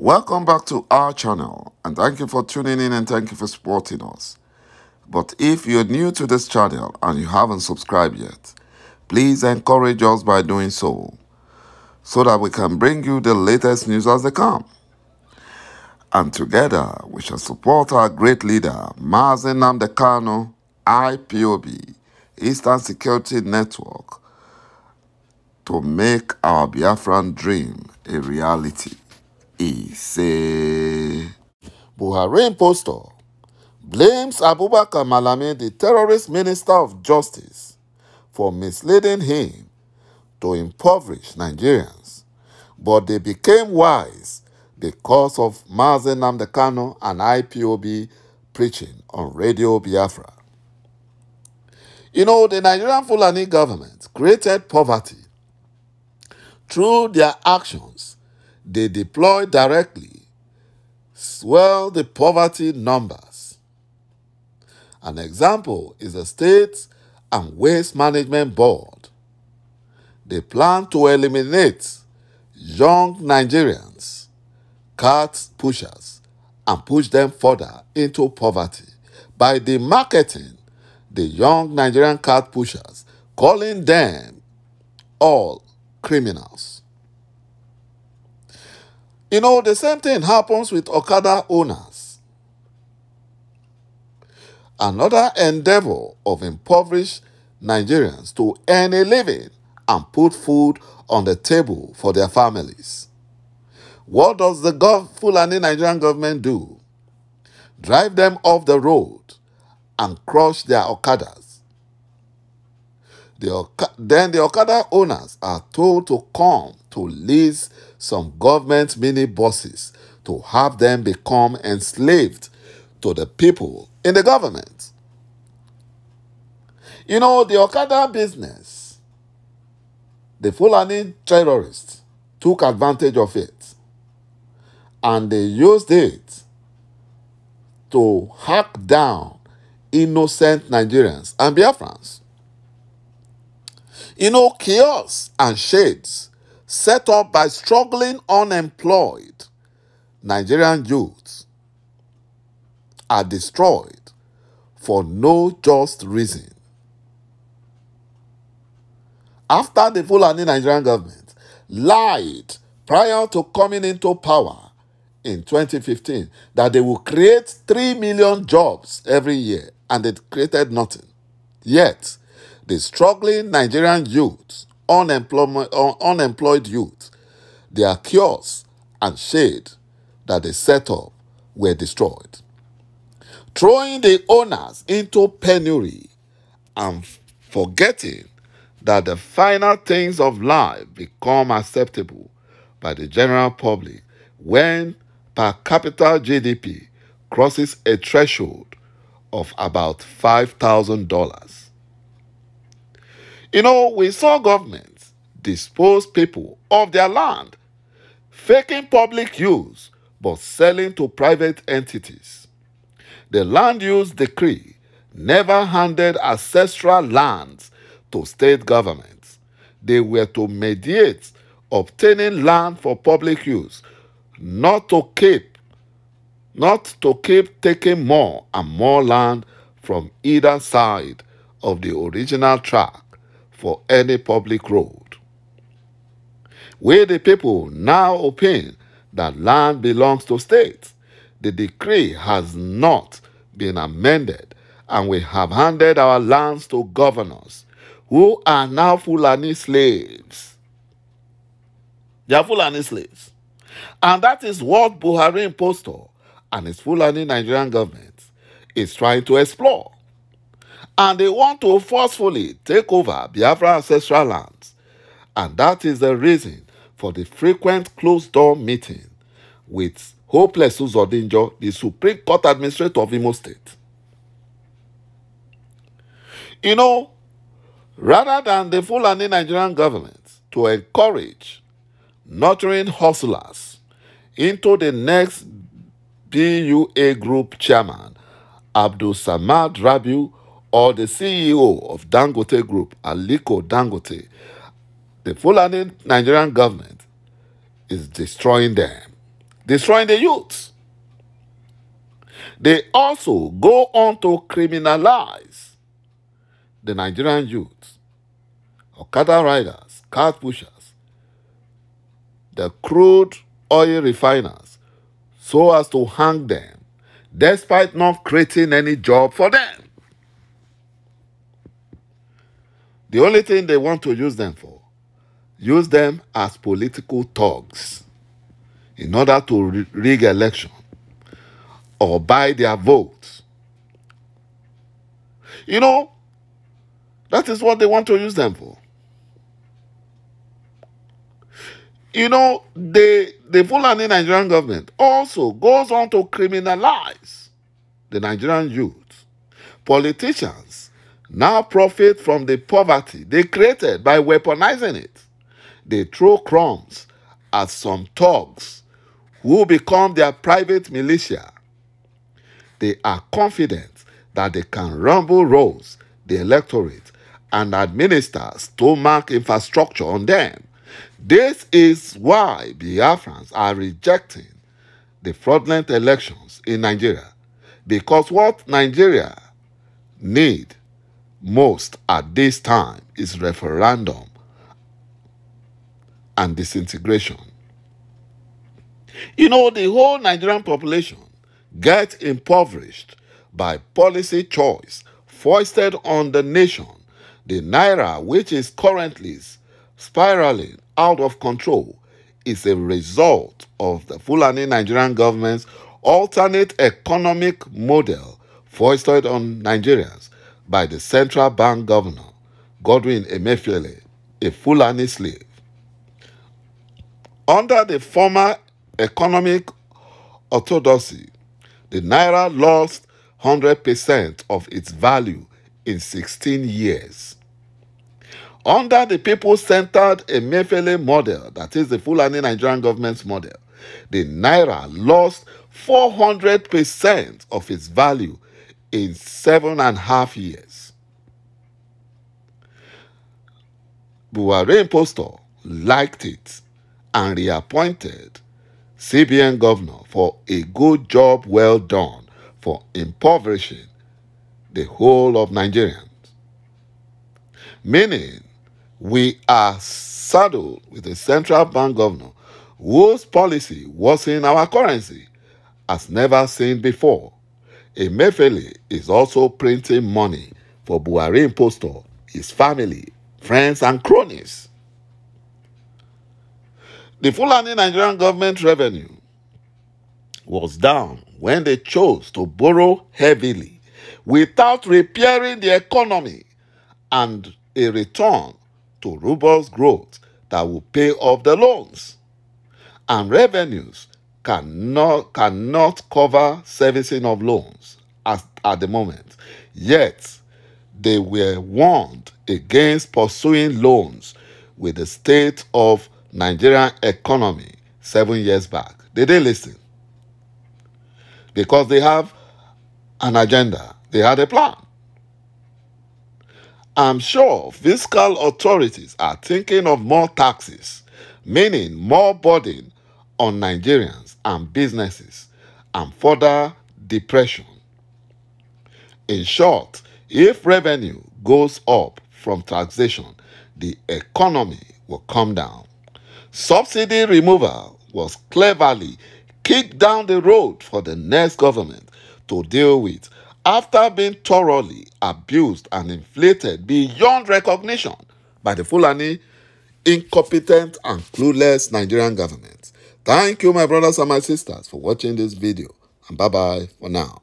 Welcome back to our channel, and thank you for tuning in and thank you for supporting us. But if you're new to this channel and you haven't subscribed yet, please encourage us by doing so that we can bring you the latest news as they come. And together we shall support our great leader, Mazi Nnamdi Kanu, IPOB, Eastern Security Network, to make our Biafran dream a reality. Buhari impostor blames Abubakar Malami, the terrorist minister of justice, for misleading him to impoverish Nigerians, but they became wise because of Mazi Nnamdi Kanu and IPOB preaching on Radio Biafra. You know, the Nigerian Fulani government created poverty. Through their actions, they deploy directly swell the poverty numbers. An example is the State and Waste Management Board. They plan to eliminate young Nigerians, cart pushers, and push them further into poverty by demarketing the young Nigerian cart pushers, calling them all criminals. You know, the same thing happens with Okada owners. Another endeavor of impoverished Nigerians to earn a living and put food on the table for their families. What does the Fulani Nigerian government do? Drive them off the road and crush their Okadas. Then the Okada owners are told to come to lease some government mini-buses to have them become enslaved to the people in the government. You know, the Okada business, the Fulani terrorists took advantage of it, and they used it to hack down innocent Nigerians and Biafrans. You know, kiosks and shades set up by struggling unemployed Nigerian youths are destroyed for no just reason. After the Fulani Nigerian government lied prior to coming into power in 2015 that they will create 3 million jobs every year, and they created nothing. Yet, the struggling Nigerian youth, unemployed youth, their kiosks and shade that they set up were destroyed, throwing the owners into penury and forgetting that the final things of life become acceptable by the general public when per capita GDP crosses a threshold of about $5,000. You know, we saw governments dispose people of their land, faking public use, but selling to private entities. The land use decree never handed ancestral lands to state governments. They were to mediate obtaining land for public use, not to keep taking more and more land from either side of the original track for any public road. We the people now opine that land belongs to states. The decree has not been amended, and we have handed our lands to governors who are now Fulani slaves. They are Fulani slaves. And that is what Buhari impostor and his Fulani Nigerian government is trying to explore. And they want to forcefully take over Biafra ancestral lands. And that is the reason for the frequent closed-door meeting with Hopeless Uzodinjo, the Supreme Court Administrator of Imo State. You know, rather than the Fulani Nigerian government to encourage nurturing hustlers into the next BUA Group chairman, Abdul Samad Rabiu, or the CEO of Dangote Group, Aliko Dangote, the Fulani Nigerian government is destroying them. destroying the youth. They also go on to criminalize the Nigerian youth, Okada riders, cart pushers, the crude oil refiners, so as to hang them, despite not creating any job for them. The only thing they want to use them for, use them as political thugs in order to rig election or buy their votes. You know, that is what they want to use them for. You know, the Fulani Nigerian government also goes on to criminalize the Nigerian youth. Politicians now profit from the poverty they created by weaponizing it. They throw crumbs at some thugs who become their private militia. They are confident that they can rumble rouse the electorate and administer stomach infrastructure on them. This is why Biafrans are rejecting the fraudulent elections in Nigeria, because what Nigeria need most at this time is referendum and disintegration. You know, the whole Nigerian population gets impoverished by policy choice foisted on the nation. The Naira, which is currently spiraling out of control, is a result of the Fulani Nigerian government's alternate economic model foisted on Nigerians by the central bank governor, Godwin Emefiele, a Fulani slave. Under the former economic orthodoxy, the Naira lost 100% of its value in 16 years. Under the people-centered Emefiele model, that is the Fulani Nigerian government's model, the Naira lost 400% of its value in 7.5 years. Buhari impostor liked it and reappointed CBN governor for a good job well done for impoverishing the whole of Nigerians. Meaning, we are saddled with a central bank governor whose policy was in our currency as never seen before. Emefiele is also printing money for Buhari impostor, his family, friends, and cronies. The Fulani Nigerian government revenue was down when they chose to borrow heavily without repairing the economy and a return to robust growth that will pay off the loans. And revenues cannot cover servicing of loans at the moment. Yet, they were warned against pursuing loans with the state of Nigerian economy 7 years back. They didn't listen. Because they have an agenda. They had a plan. I'm sure fiscal authorities are thinking of more taxes, meaning more burden on Nigerians and businesses, and further depression. In short, if revenue goes up from taxation, the economy will come down. Subsidy removal was cleverly kicked down the road for the next government to deal with after being thoroughly abused and inflated beyond recognition by the Fulani incompetent and clueless Nigerian government. Thank you, my brothers and my sisters, for watching this video, and bye-bye for now.